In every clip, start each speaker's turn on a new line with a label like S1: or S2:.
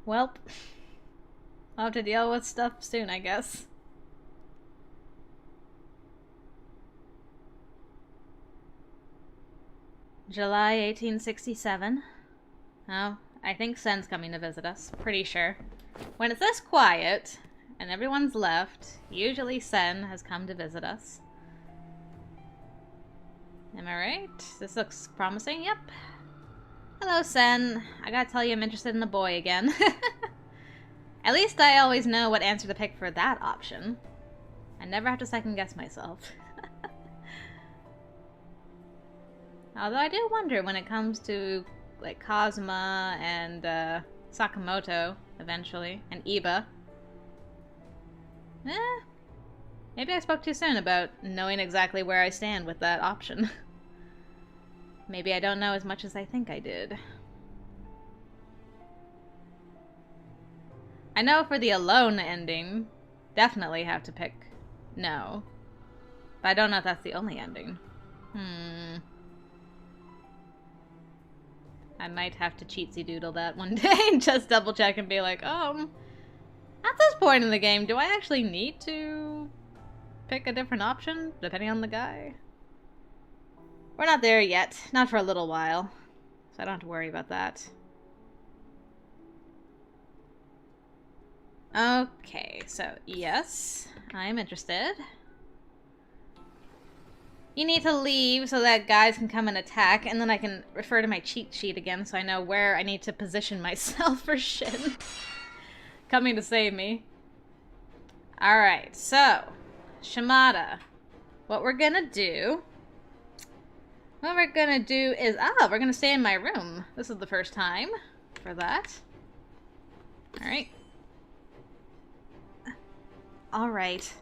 S1: Welp. I'll have to deal with stuff soon, I guess. July 1867. Oh, I think Sen's coming to visit us. Pretty sure. When it's this quiet, and everyone's left, usually Sen has come to visit us. Am I right? This looks promising. Yep. Hello, Sen. I gotta tell you I'm interested in the boy again. At least I always know what answer to pick for that option. I never have to second guess myself. Although I do wonder when it comes to, like, Kazuma and Sakamoto, eventually, and Iba. Maybe I spoke too soon about knowing exactly where I stand with that option. Maybe I don't know as much as I think I did. I know for the alone ending, definitely have to pick no. But I don't know if that's the only ending. I might have to cheatsy doodle that one day and just double check and be like, at this point in the game, do I actually need to pick a different option depending on the guy? We're not there yet. Not for a little while. So I don't have to worry about that. Okay, so yes, I'm interested. You need to leave so that guys can come and attack, and then I can refer to my cheat sheet again so I know where I need to position myself for Shin. Coming to save me. Alright, so, Shimada. What we're gonna do is, we're gonna stay in my room. This is the first time for that. Alright. Alright.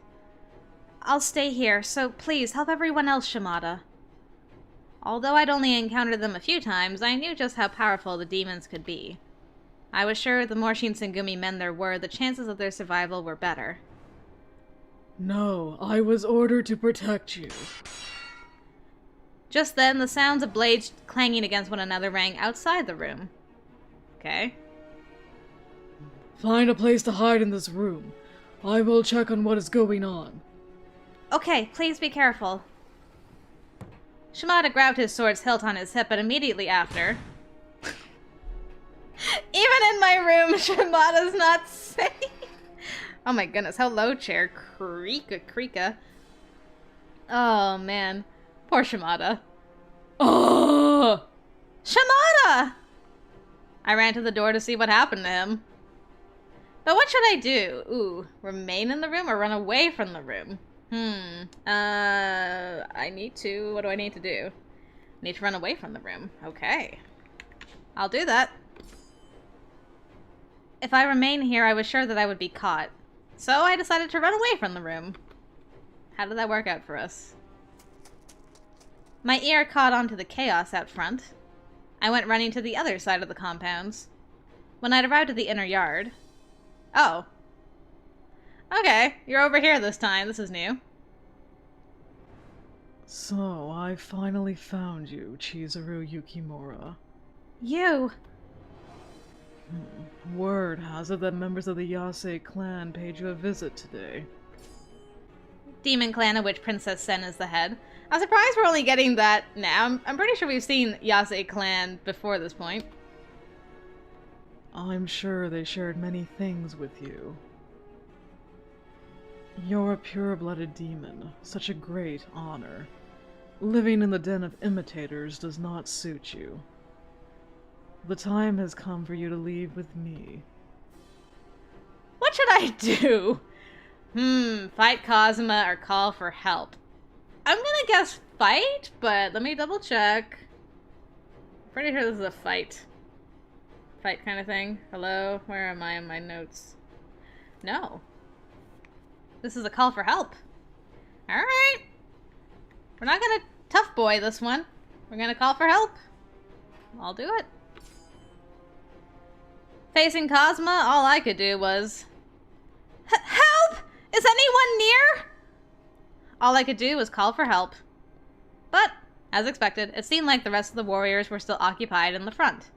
S1: I'll stay here, so please help everyone else, Shimada. Although I'd only encountered them a few times, I knew just how powerful the demons could be. I was sure the more Shinsengumi men there were, the chances of their survival were better.
S2: No, I was ordered to protect you.
S1: Just then, the sounds of blades clanging against one another rang outside the room. Okay.
S2: Find a place to hide in this room. I will check on what is going on.
S1: Okay, please be careful. Shimada grabbed his sword's hilt on his hip, but immediately after... Even in my room, Shimada's not safe! Oh my goodness, hello chair. Creaka. Oh man. Poor Shimada.
S2: Oh!
S1: Shimada! I ran to the door to see what happened to him. But what should I do? Ooh, remain in the room or run away from the room? I need to... What do I need to do? I need to run away from the room. Okay. I'll do that. If I remain here, I was sure that I would be caught. So I decided to run away from the room. How did that work out for us? My ear caught on to the chaos out front. I went running to the other side of the compounds. When I'd arrived at the inner yard... Oh. Okay, you're over here this time. This is new.
S2: So, I finally found you, Chizuru Yukimura.
S1: You!
S2: Word has it that members of the Yasei clan paid you a visit today.
S1: Demon clan of which Princess Sen is the head. I'm surprised we're only getting that now. I'm pretty sure we've seen Yasei clan before this point.
S2: I'm sure they shared many things with you. You're a pure-blooded demon, such a great honor. Living in the den of imitators does not suit you. The time has come for you to leave with me.
S1: What should I do? Fight Kazuma or call for help? I'm gonna guess fight, but let me double check. Pretty sure this is a fight. Fight kind of thing. Hello? Where am I in my notes? No. This is a call for help. Alright. We're not gonna tough boy this one. We're gonna call for help. I'll do it. Facing Kazuma, all I could do was... Help! Is anyone near? All I could do was call for help. But, as expected, it seemed like the rest of the warriors were still occupied in the front.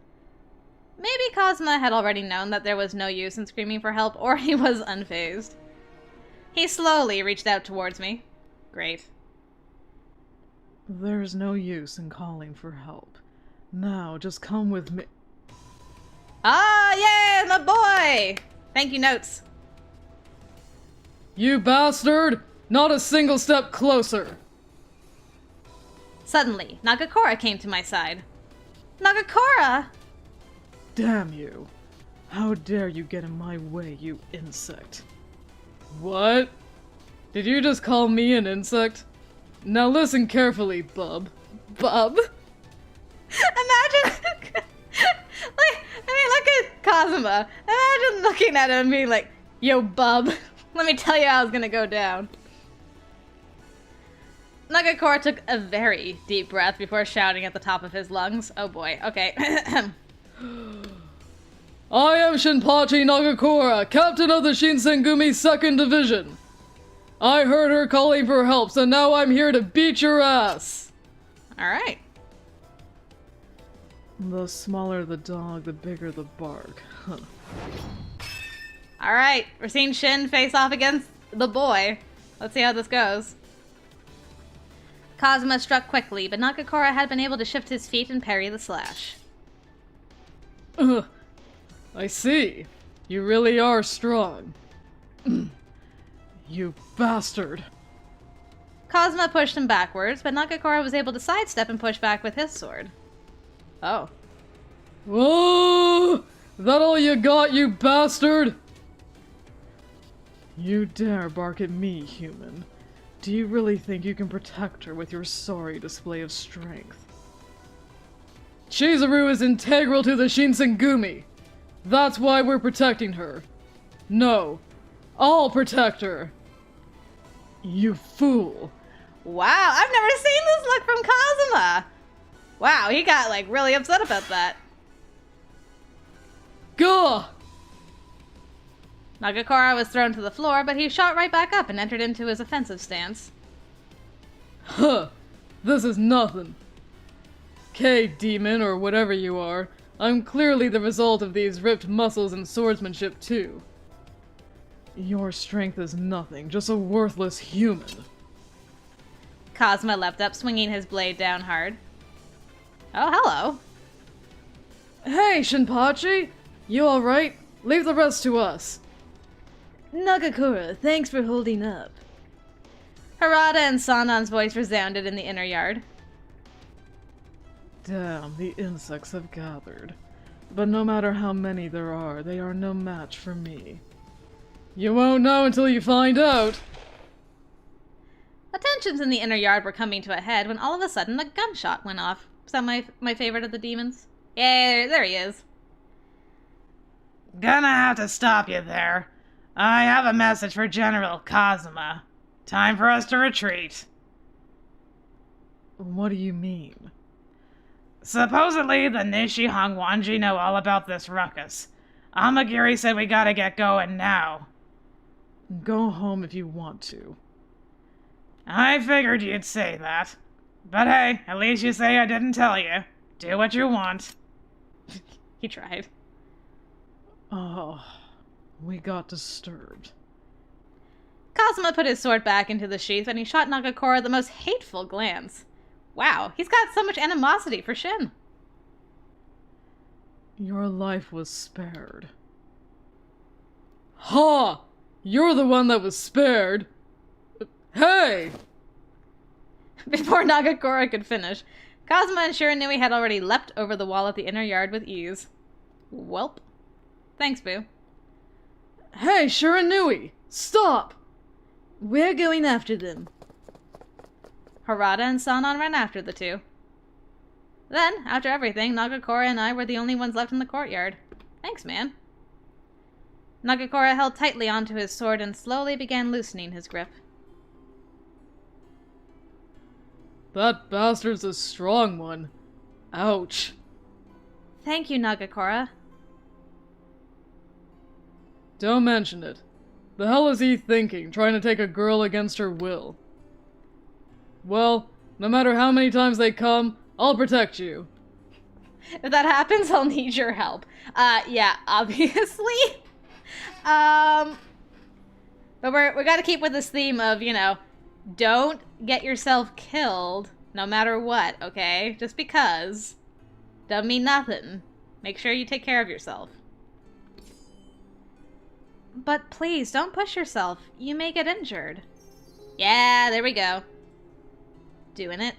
S1: Maybe Kazuma had already known that there was no use in screaming for help, or he was unfazed. He slowly reached out towards me. Great.
S2: There's no use in calling for help. Now, just come with me.
S1: Ah, yay, my boy! Thank you, Notes.
S2: You bastard! Not a single step closer!
S1: Suddenly, Nagakura came to my side. Nagakura!
S2: Damn you! How dare you get in my way, you insect! What? Did you just call me an insect? Now listen carefully, bub.
S1: Bub? Imagine... look at Kazuma. Imagine looking at him and being like, yo, bub, let me tell you how it's gonna go down. Nagakura took a very deep breath before shouting at the top of his lungs. Oh boy, okay.
S2: I am Shinpachi Nagakura, captain of the Shinsengumi 2nd Division. I heard her calling for help, so now I'm here to beat your ass.
S1: Alright.
S2: The smaller the dog, the bigger the bark. Huh.
S1: Alright, we're seeing Shin face off against the boy. Let's see how this goes. Kazuma struck quickly, but Nagakura had been able to shift his feet and parry the slash.
S2: I see. You really are strong. You bastard.
S1: Kazuma pushed him backwards, but Nagakura was able to sidestep and push back with his sword. Oh.
S2: Whoa! That all you got, you bastard? You dare bark at me, human. Do you really think you can protect her with your sorry display of strength? Chizuru is integral to the Shinsengumi. That's why we're protecting her. No, I'll protect her. You fool.
S1: Wow, I've never seen this look from Kazuma. Wow, he got, like, really upset about that.
S2: Gah!
S1: Nagakura was thrown to the floor, but he shot right back up and entered into his offensive stance.
S2: Huh, this is nothing. Okay, demon, or whatever you are, I'm clearly the result of these ripped muscles and swordsmanship too. Your strength is nothing, just a worthless human.
S1: Kazuma leapt up, swinging his blade down hard. Oh, hello.
S2: Hey, Shinpachi! You alright? Leave the rest to us.
S1: Nagakura, thanks for holding up. Harada and Sanan's voice resounded in the inner yard.
S2: Damn, the insects have gathered. But no matter how many there are, they are no match for me. You won't know until you find out!
S1: The tensions in the inner yard were coming to a head when all of a sudden a gunshot went off. Is that my favorite of the demons? Yeah, there he is.
S3: Gonna have to stop you there. I have a message for General Kazuma. Time for us to retreat.
S2: What do you mean?
S3: Supposedly, the Nishi Hongwanji know all about this ruckus. Amagiri said we gotta get going now.
S2: Go home if you want to.
S3: I figured you'd say that. But hey, at least you say I didn't tell you. Do what you want.
S1: He tried.
S2: Oh, we got disturbed.
S1: Kazuma put his sword back into the sheath and he shot Nagakura the most hateful glance. Wow, he's got so much animosity for Shin.
S2: Your life was spared. Ha! You're the one that was spared. Hey!
S1: Before Nagakura could finish, Kazuma and Shiranui had already leapt over the wall at the inner yard with ease. Welp. Thanks, Boo.
S2: Hey, Shiranui! Stop!
S1: We're going after them. Harada and Sanan ran after the two. Then, after everything, Nagakura and I were the only ones left in the courtyard. Thanks, man. Nagakura held tightly onto his sword and slowly began loosening his grip.
S2: That bastard's a strong one. Ouch.
S1: Thank you, Nagakura.
S2: Don't mention it. The hell is he thinking, trying to take a girl against her will? Well, no matter how many times they come, I'll protect you.
S1: If that happens, I'll need your help. Yeah, obviously. But we gotta keep with this theme of, you know, don't get yourself killed no matter what, okay? Just because doesn't mean nothing. Make sure you take care of yourself. But please, don't push yourself. You may get injured. Yeah, there we go. Doing it.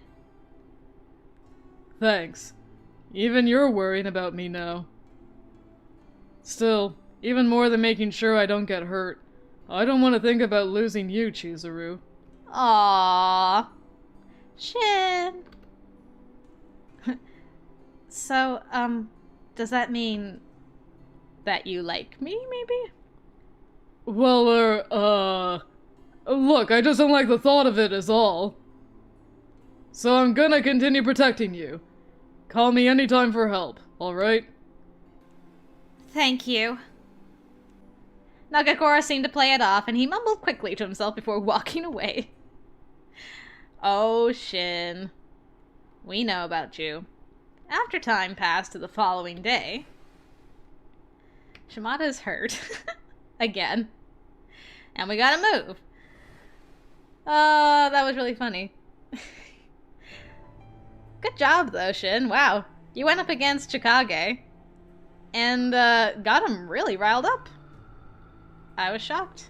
S2: Thanks. Even you're worrying about me now. Still, even more than making sure I don't get hurt, I don't want to think about losing you, Chizuru.
S1: Aww. Shin. So, does that mean that you like me, maybe?
S2: Well, look, I just don't like the thought of it is all. So I'm gonna continue protecting you. Call me anytime for help, alright?
S1: Thank you. Nagakura seemed to play it off, and he mumbled quickly to himself before walking away. Oh, Shin. We know about you. After time passed to the following day, Shimada's hurt. Again. And we gotta move. Oh, that was really funny. Good job, though, Shin. Wow. You went up against Chikage and got him really riled up. I was shocked.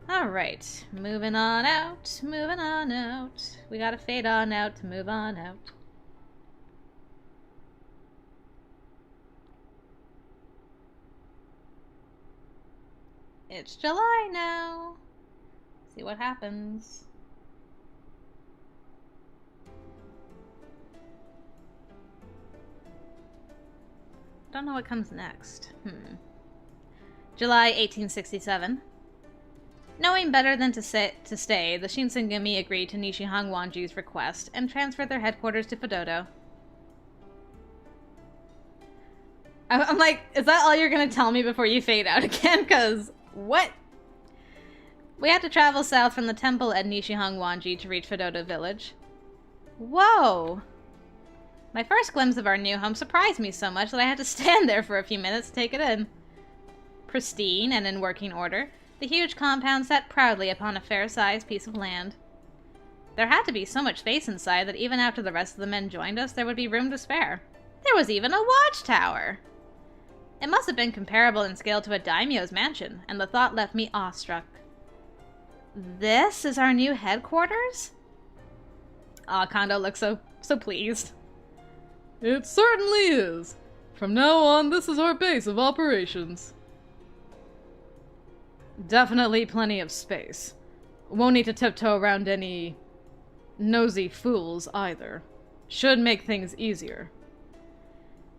S1: Alright, moving on out, moving on out. We gotta fade on out to move on out. It's July now. See what happens. Don't know what comes next. July 1867. Knowing better than to stay, the Shinsengumi agreed to Nishihang Wanji's request and transferred their headquarters to Fudodo. I'm like, is that all you're gonna tell me before you fade out again? Because, what? We had to travel south from the temple at Nishihang Wanji to reach Fudodo village. Whoa! My first glimpse of our new home surprised me so much that I had to stand there for a few minutes to take it in. Pristine and in working order, the huge compound sat proudly upon a fair-sized piece of land. There had to be so much space inside that even after the rest of the men joined us, there would be room to spare. There was even a watchtower! It must have been comparable in scale to a daimyo's mansion, and the thought left me awestruck. This is our new headquarters? Aw, Kondou looks so pleased.
S2: It certainly is. From now on, this is our base of operations. Definitely plenty of space. Won't need to tiptoe around any nosy fools either. Should make things easier.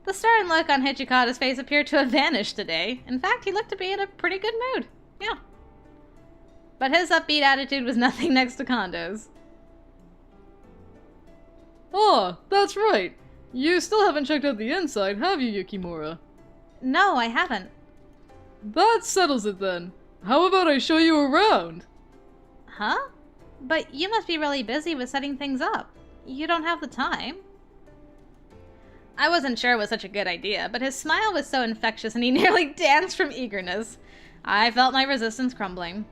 S1: The stern look on Hichikata's face appeared to have vanished today. In fact, he looked to be in a pretty good mood. Yeah. But his upbeat attitude was nothing next to Kondou's.
S2: Ah, that's right. You still haven't checked out the inside, have you, Yukimura?
S1: No, I haven't.
S2: That settles it then. How about I show you around?
S1: Huh? But you must be really busy with setting things up. You don't have the time. I wasn't sure it was such a good idea, but his smile was so infectious and he nearly danced from eagerness. I felt my resistance crumbling.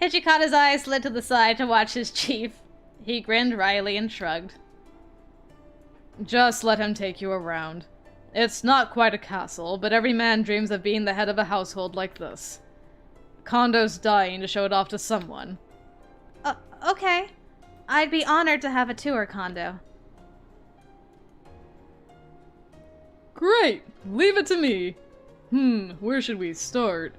S1: Hichikata's eyes slid to the side to watch his chief. He grinned wryly and shrugged.
S2: Just let him take you around. It's not quite a castle, but every man dreams of being the head of a household like this. Kondou's dying to show it off to someone.
S1: Okay. I'd be honored to have a tour, Kondou.
S2: Great! Leave it to me! Where should we start?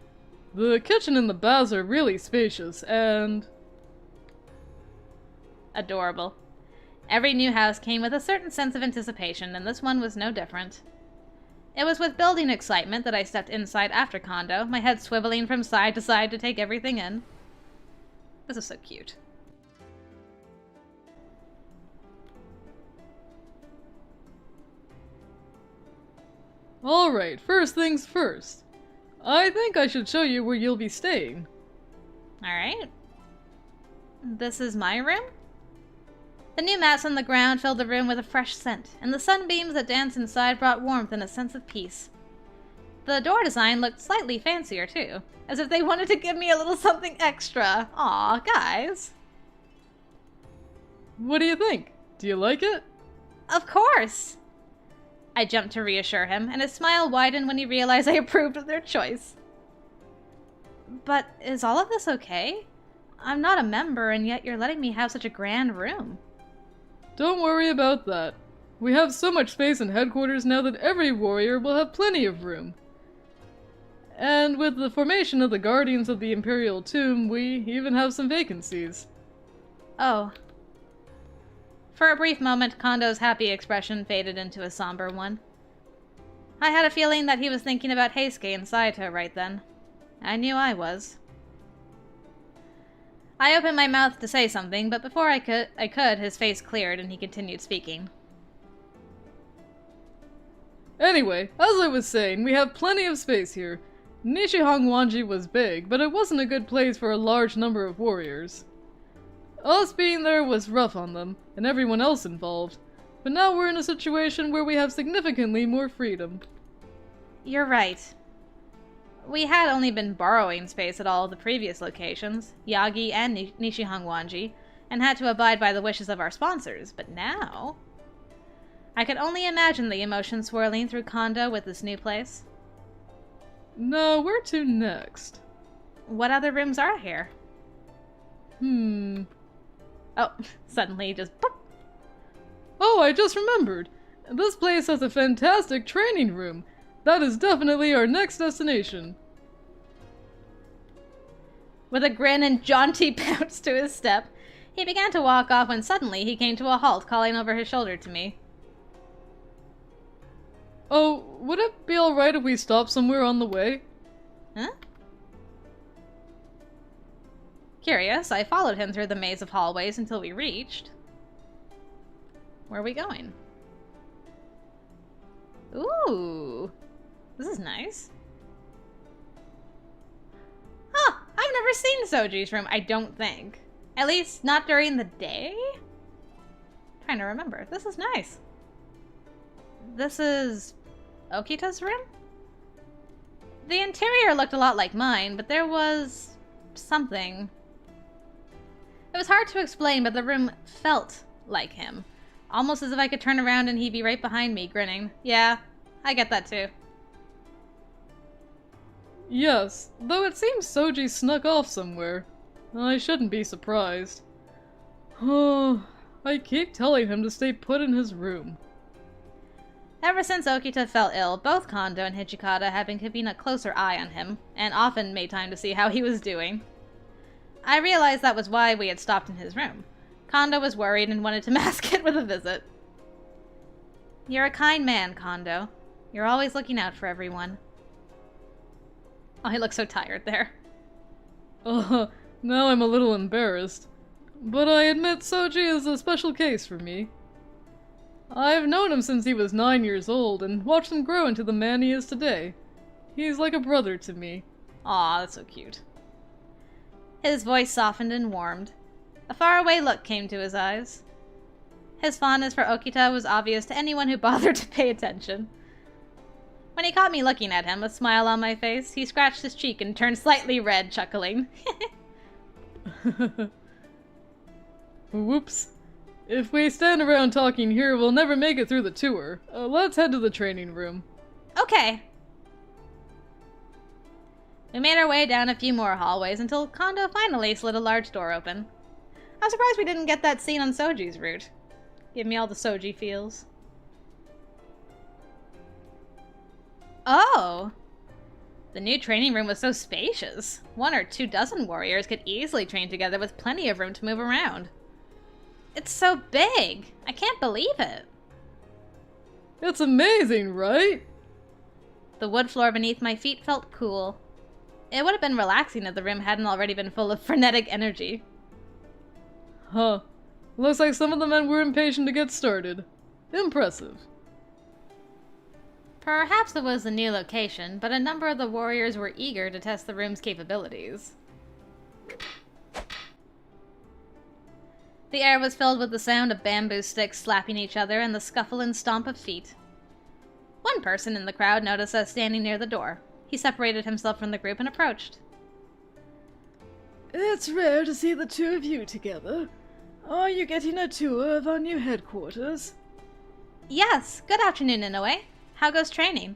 S2: The kitchen and the baths are really spacious, and...
S1: Adorable. Every new house came with a certain sense of anticipation, and this one was no different. It was with building excitement that I stepped inside after Kondou, my head swiveling from side to side to take everything in. This is so cute.
S2: Alright, first things first. I think I should show you where you'll be staying.
S1: Alright. This is my room? The new mats on the ground filled the room with a fresh scent, and the sunbeams that danced inside brought warmth and a sense of peace. The door design looked slightly fancier, too, as if they wanted to give me a little something extra. Aw, guys.
S2: What do you think? Do you like it?
S1: Of course! I jumped to reassure him, and his smile widened when he realized I approved of their choice. But is all of this okay? I'm not a member, and yet you're letting me have such a grand room.
S2: Don't worry about that. We have so much space in headquarters now that every warrior will have plenty of room. And with the formation of the Guardians of the Imperial Tomb, we even have some vacancies.
S1: Oh. For a brief moment, Kondou's happy expression faded into a somber one. I had a feeling that he was thinking about Heisuke and Saito right then. I knew I was. I opened my mouth to say something, but before I could, his face cleared and he continued speaking.
S2: Anyway, as I was saying, we have plenty of space here. Nishihongwanji was big, but it wasn't a good place for a large number of warriors. Us being there was rough on them, and everyone else involved, but now we're in a situation where we have significantly more freedom.
S1: You're right. We had only been borrowing space at all of the previous locations, Yagi and Nishihongwanji, and had to abide by the wishes of our sponsors, but now... I could only imagine the emotion swirling through Kondou with this new place.
S2: Now, where to next?
S1: What other rooms are here? Oh, suddenly just boop.
S2: Oh, I just remembered! This place has a fantastic training room. That is definitely our next destination.
S1: With a grin and jaunty bounce to his step, he began to walk off when suddenly he came to a halt, calling over his shoulder to me.
S2: Oh, would it be alright if we stop somewhere on the way?
S1: Huh? Curious, I followed him through the maze of hallways until we reached... Where are we going? Ooh, this is nice. Huh, I've never seen Soji's room, I don't think. At least, not during the day? Trying to remember. This is nice. This is... Okita's room? The interior looked a lot like mine, but there was... something. It was hard to explain, but the room felt like him. Almost as if I could turn around and he'd be right behind me, grinning. Yeah, I get that too.
S2: Yes, though it seems Soji snuck off somewhere. I shouldn't be surprised. Oh, I keep telling him to stay put in his room.
S1: Ever since Okita fell ill, both Kondou and Hijikata have been keeping a closer eye on him, and often made time to see how he was doing. I realized that was why we had stopped in his room. Kondou was worried and wanted to mask it with a visit. You're a kind man, Kondou. You're always looking out for everyone. Oh, he looks so tired there.
S2: Now I'm a little embarrassed. But I admit Soji is a special case for me. I've known him since he was 9 years old and watched him grow into the man he is today. He's like a brother to me.
S1: Aw, that's so cute. His voice softened and warmed. A faraway look came to his eyes. His fondness for Okita was obvious to anyone who bothered to pay attention. When he caught me looking at him, a smile on my face, he scratched his cheek and turned slightly red, chuckling.
S2: Whoops. If we stand around talking here, we'll never make it through the tour. Let's head to the training room.
S1: Okay. We made our way down a few more hallways until Kondou finally slid a large door open. I'm surprised we didn't get that scene on Soji's route. Give me all the Soji feels. Oh! The new training room was so spacious. 1 or 2 dozen warriors could easily train together with plenty of room to move around. It's so big! I can't believe it!
S2: It's amazing, right?
S1: The wood floor beneath my feet felt cool. It would have been relaxing if the room hadn't already been full of frenetic energy.
S2: Huh. Looks like some of the men were impatient to get started. Impressive.
S1: Perhaps it was the new location, but a number of the warriors were eager to test the room's capabilities. The air was filled with the sound of bamboo sticks slapping each other and the scuffle and stomp of feet. One person in the crowd noticed us standing near the door. He separated himself from the group and approached.
S2: It's rare to see the two of you together. Are you getting a tour of our new headquarters?
S1: Yes, good afternoon, Inoue. How goes training?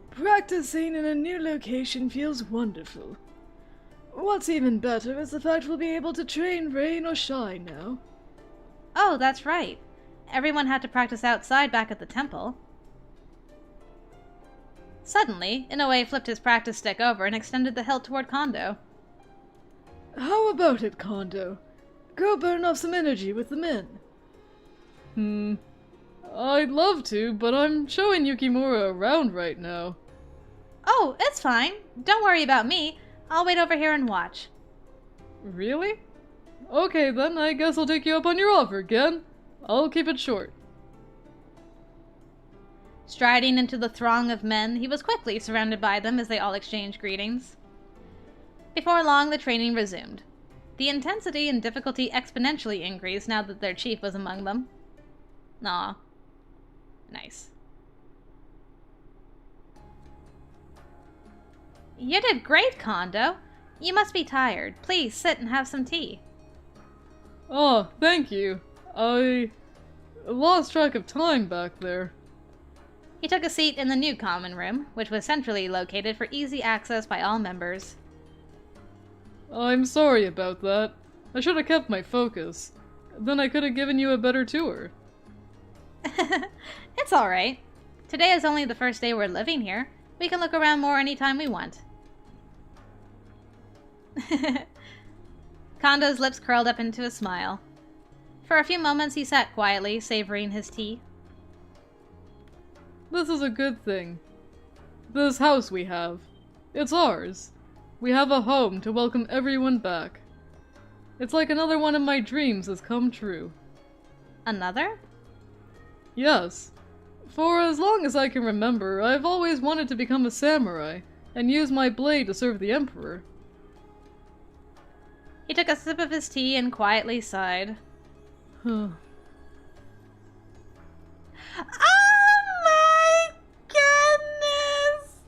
S2: Practicing in a new location feels wonderful. What's even better is the fact we'll be able to train rain or shine now.
S1: Oh, that's right. Everyone had to practice outside back at the temple. Suddenly, Inoue flipped his practice stick over and extended the hilt toward Kondou.
S2: How about it, Kondou? Go burn off some energy with the men.
S4: I'd love to, but I'm showing Yukimura around right now.
S1: Oh, it's fine. Don't worry about me. I'll wait over here and watch.
S4: Really? Okay then, I guess I'll take you up on your offer again. I'll keep it short.
S1: Striding into the throng of men, he was quickly surrounded by them as they all exchanged greetings. Before long, the training resumed. The intensity and difficulty exponentially increased now that their chief was among them. Aw. Nice. You did great, Kondou. You must be tired. Please sit and have some tea.
S4: Oh, thank you. I lost track of time back there.
S1: He took a seat in the new common room, which was centrally located for easy access by all members.
S4: I'm sorry about that. I should have kept my focus. Then I could have given you a better tour.
S1: It's alright. Today is only the first day we're living here. We can look around more anytime we want. Kondou's lips curled up into a smile. For a few moments he sat quietly, savoring his tea.
S4: This is a good thing. This house we have. It's ours. We have a home to welcome everyone back. It's like another one of my dreams has come true.
S1: Another?
S4: Yes. For as long as I can remember, I've always wanted to become a samurai and use my blade to serve the Emperor.
S1: He took a sip of his tea and quietly sighed.
S4: Huh.
S1: Oh my goodness!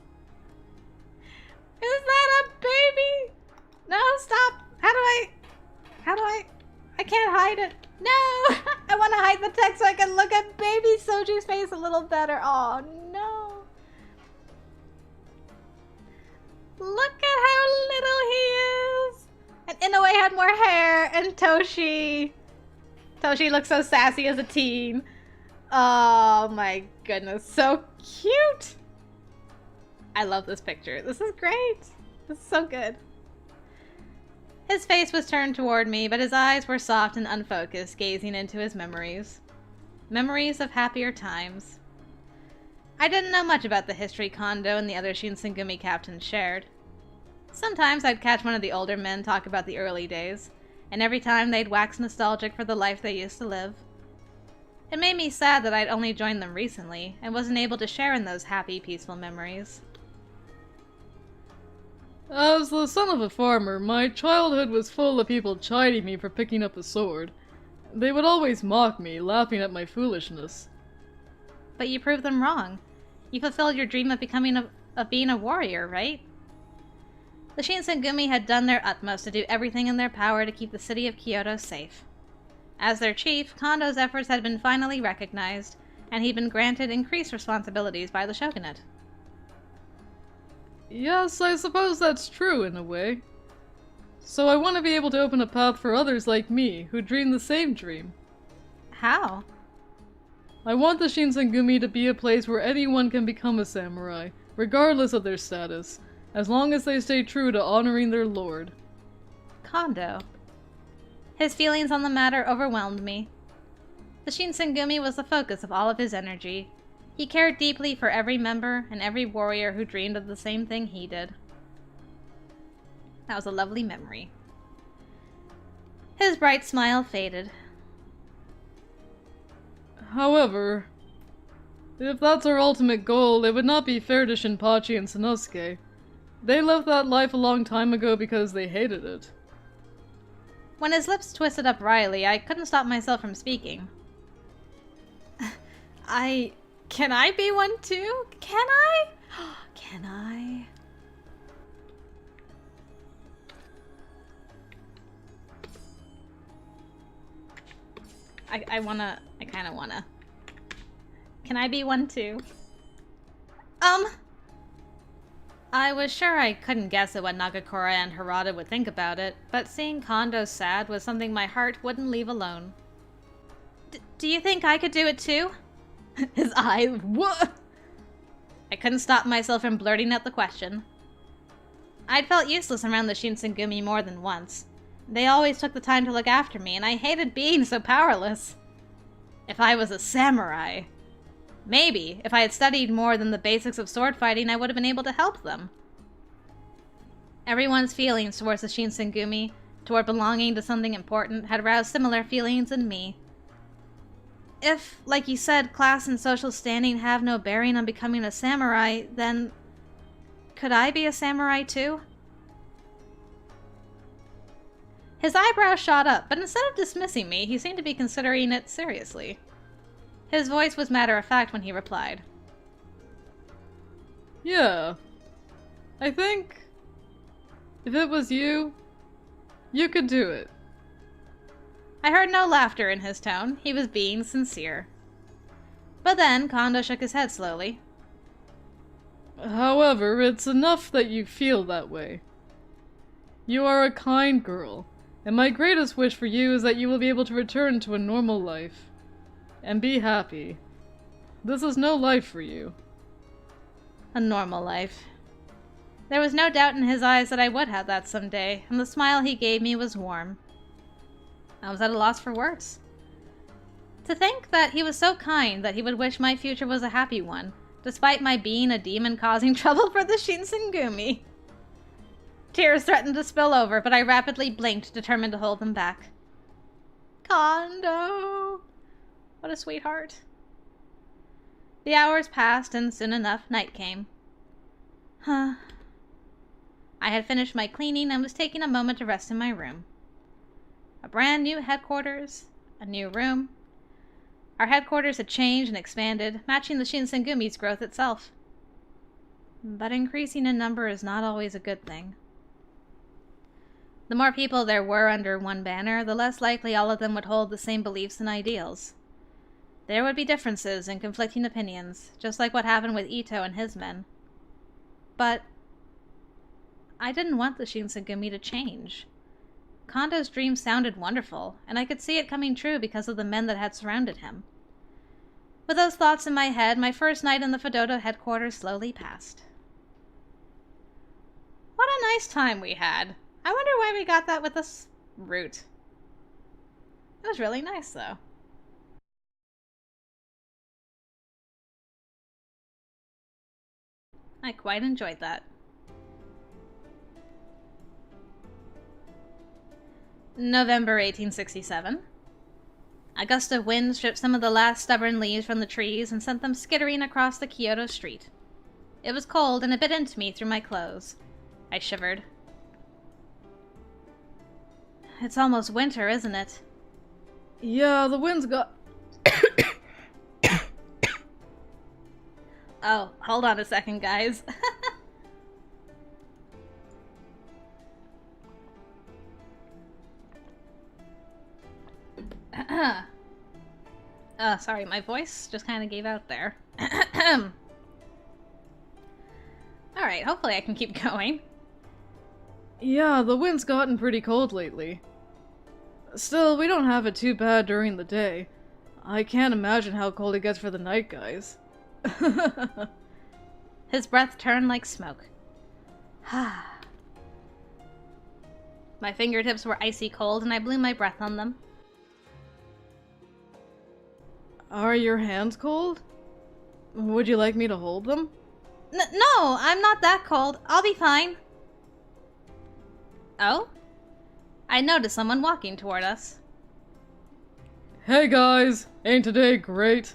S1: Is that a baby? No, stop! I can't hide it. No! I want to hide the text so I can look at baby Soji's face a little better. Oh no. Look at how little he is! And Inoue had more hair, and Toshi looks so sassy as a teen. Oh my goodness, so cute! I love this picture. This is great. This is so good. His face was turned toward me, but his eyes were soft and unfocused, gazing into his memories. Memories of happier times. I didn't know much about the history Kondou and the other Shinsengumi captains shared. Sometimes I'd catch one of the older men talk about the early days, and every time they'd wax nostalgic for the life they used to live. It made me sad that I'd only joined them recently, and wasn't able to share in those happy, peaceful memories.
S4: As the son of a farmer, my childhood was full of people chiding me for picking up a sword. They would always mock me, laughing at my foolishness.
S1: But you proved them wrong. You fulfilled your dream of being a warrior, right? The Shinsengumi had done their utmost to do everything in their power to keep the city of Kyoto safe. As their chief, Kondou's efforts had been finally recognized, and he'd been granted increased responsibilities by the shogunate.
S4: Yes, I suppose that's true in a way. So I want to be able to open a path for others like me, who dream the same dream.
S1: How?
S4: I want the Shinsengumi to be a place where anyone can become a samurai, regardless of their status, as long as they stay true to honoring their lord.
S1: Kondou. His feelings on the matter overwhelmed me. The Shinsengumi was the focus of all of his energy. He cared deeply for every member and every warrior who dreamed of the same thing he did. That was a lovely memory. His bright smile faded.
S4: However, if that's our ultimate goal, it would not be fair to Shinpachi and Sanosuke. They left that life a long time ago because they hated it.
S1: When his lips twisted up wryly, I couldn't stop myself from speaking. Can I be one too? Can I? Can I? I kinda wanna. Can I be one too? I was sure I couldn't guess at what Nagakura and Harada would think about it, but seeing Kondou sad was something my heart wouldn't leave alone. Do you think I could do it too? His eyes, what? I couldn't stop myself from blurting out the question. I'd felt useless around the Shinsengumi more than once. They always took the time to look after me, and I hated being so powerless. If I was a samurai... Maybe, if I had studied more than the basics of sword fighting, I would have been able to help them. Everyone's feelings towards the Shinsengumi, toward belonging to something important, had aroused similar feelings in me. If, like you said, class and social standing have no bearing on becoming a samurai, then... could I be a samurai too? His eyebrows shot up, but instead of dismissing me, he seemed to be considering it seriously. His voice was matter-of-fact when he replied.
S4: Yeah. I think... if it was you, you could do it.
S1: I heard no laughter in his tone. He was being sincere. But then, Kondou shook his head slowly.
S4: However, it's enough that you feel that way. You are a kind girl, and my greatest wish for you is that you will be able to return to a normal life. And be happy. This is no life for you.
S1: A normal life. There was no doubt in his eyes that I would have that someday, and the smile he gave me was warm. I was at a loss for words. To think that he was so kind that he would wish my future was a happy one, despite my being a demon causing trouble for the Shinsengumi. Tears threatened to spill over, but I rapidly blinked, determined to hold them back. Kondou! What a sweetheart. The hours passed, and soon enough, night came. I had finished my cleaning and was taking a moment to rest in my room. A brand new headquarters, a new room. Our headquarters had changed and expanded, matching the Shinsengumi's growth itself. But increasing in number is not always a good thing. The more people there were under one banner, the less likely all of them would hold the same beliefs and ideals. There would be differences and conflicting opinions, just like what happened with Ito and his men. But I didn't want the Shinsengumi to change. Kondou's dream sounded wonderful, and I could see it coming true because of the men that had surrounded him. With those thoughts in my head, my first night in the Fidodo headquarters slowly passed. What a nice time we had. I wonder why we got that with this root. It was really nice, though. I quite enjoyed that. November 1867. A gust of wind stripped some of the last stubborn leaves from the trees and sent them skittering across the Kyoto street. It was cold and it bit into me through my clothes. I shivered. It's almost winter, isn't it?
S4: Yeah, the wind's got...
S1: Oh, hold on a second, guys. Sorry, my voice just kind of gave out there. Alright, hopefully I can keep going.
S4: Yeah, the wind's gotten pretty cold lately. Still, we don't have it too bad during the day. I can't imagine how cold it gets for the night guys.
S1: His breath turned like smoke. My fingertips were icy cold and I blew my breath on them.
S4: Are your hands cold? Would you like me to hold them?
S1: No, I'm not that cold. I'll be fine. Oh? I noticed someone walking toward us.
S4: Hey guys, ain't today great?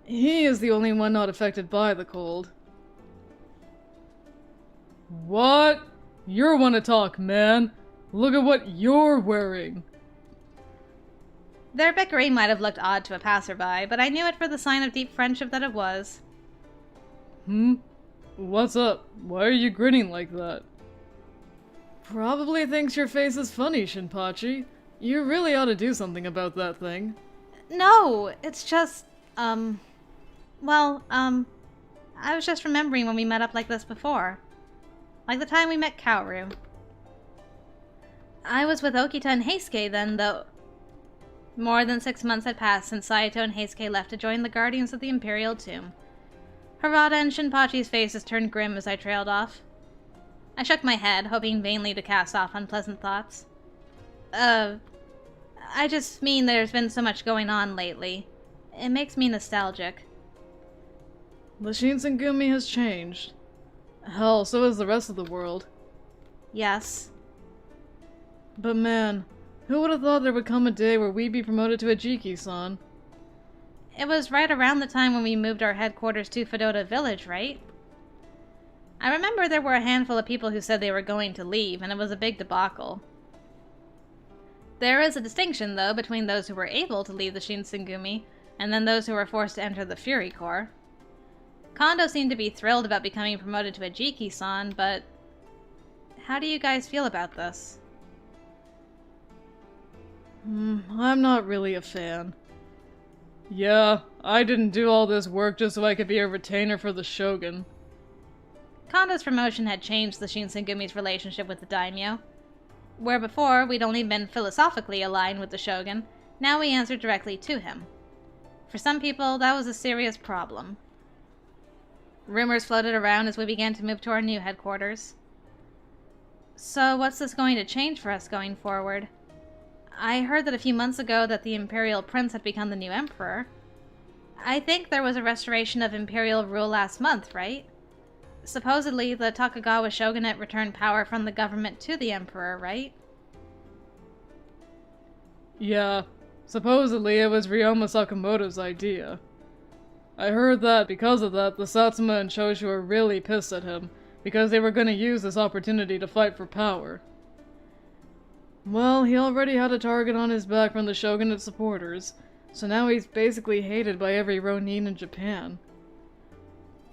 S4: He is the only one not affected by the cold. What? You're one to talk, man. Look at what you're wearing!
S1: Their bickering might have looked odd to a passerby, but I knew it for the sign of deep friendship that it was.
S4: What's up? Why are you grinning like that? Probably thinks your face is funny, Shinpachi. You really ought to do something about that thing.
S1: No, it's just, I was just remembering when we met up like this before. Like the time we met Kaoru. I was with Okita and Heisuke then, though. More than 6 months had passed since Saito and Heisuke left to join the Guardians of the Imperial Tomb. Harada and Shinpachi's faces turned grim as I trailed off. I shook my head, hoping vainly to cast off unpleasant thoughts. I just mean there's been so much going on lately. It makes me nostalgic.
S4: The Shinsengumi has changed. Hell, so has the rest of the world.
S1: Yes.
S4: But man, who would have thought there would come a day where we'd be promoted to a Jiki-san?
S1: It was right around the time when we moved our headquarters to Fedota Village, right? I remember there were a handful of people who said they were going to leave, and it was a big debacle. There is a distinction, though, between those who were able to leave the Shinsengumi, and then those who were forced to enter the Fury Corps. Kondou seemed to be thrilled about becoming promoted to a Jiki-san, but how do you guys feel about this?
S4: I'm not really a fan. Yeah, I didn't do all this work just so I could be a retainer for the Shogun.
S1: Kondou's promotion had changed the Shinsengumi's relationship with the daimyo. Where before we'd only been philosophically aligned with the Shogun, now we answered directly to him. For some people, that was a serious problem. Rumors floated around as we began to move to our new headquarters. So what's this going to change for us going forward? I heard that a few months ago that the Imperial Prince had become the new Emperor. I think there was a restoration of Imperial rule last month, right? Supposedly, the Tokugawa Shogunate returned power from the government to the Emperor, right?
S4: Yeah, supposedly it was Ryoma Sakamoto's idea. I heard that because of that, the Satsuma and Choshu were really pissed at him, because they were going to use this opportunity to fight for power. Well, he already had a target on his back from the Shogunate supporters, so now he's basically hated by every Ronin in Japan.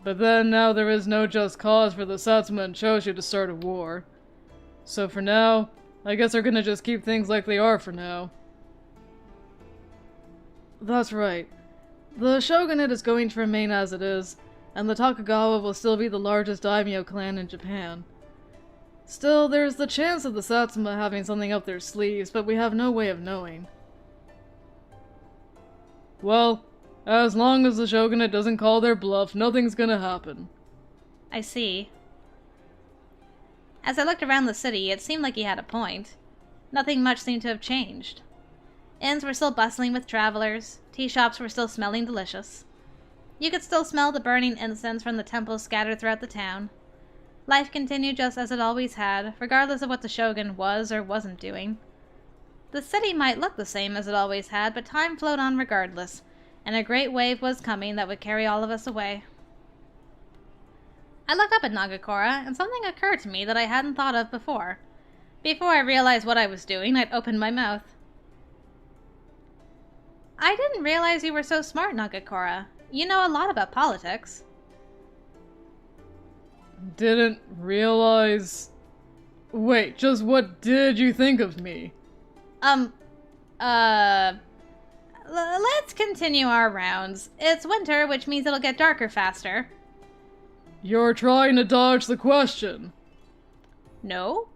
S4: But then now there is no just cause for the Satsuma and Choshu to start a war. So for now, I guess they're gonna just keep things like they are for now. That's right. The Shogunate is going to remain as it is, and the Tokugawa will still be the largest daimyo clan in Japan. Still, there's the chance of the Satsuma having something up their sleeves, but we have no way of knowing. Well, as long as the Shogunate doesn't call their bluff, nothing's gonna happen.
S1: I see. As I looked around the city, it seemed like he had a point. Nothing much seemed to have changed. Inns were still bustling with travelers, tea shops were still smelling delicious. You could still smell the burning incense from the temples scattered throughout the town. Life continued just as it always had, regardless of what the Shogun was or wasn't doing. The city might look the same as it always had, but time flowed on regardless, and a great wave was coming that would carry all of us away. I looked up at Nagakura, and something occurred to me that I hadn't thought of before. Before I realized what I was doing, I'd opened my mouth. I didn't realize you were so smart, Nagakura. You know a lot about politics.
S4: Didn't realize... Wait, just what did you think of me?
S1: Let's continue our rounds. It's winter, which means it'll get darker faster.
S4: You're trying to dodge the question.
S1: No,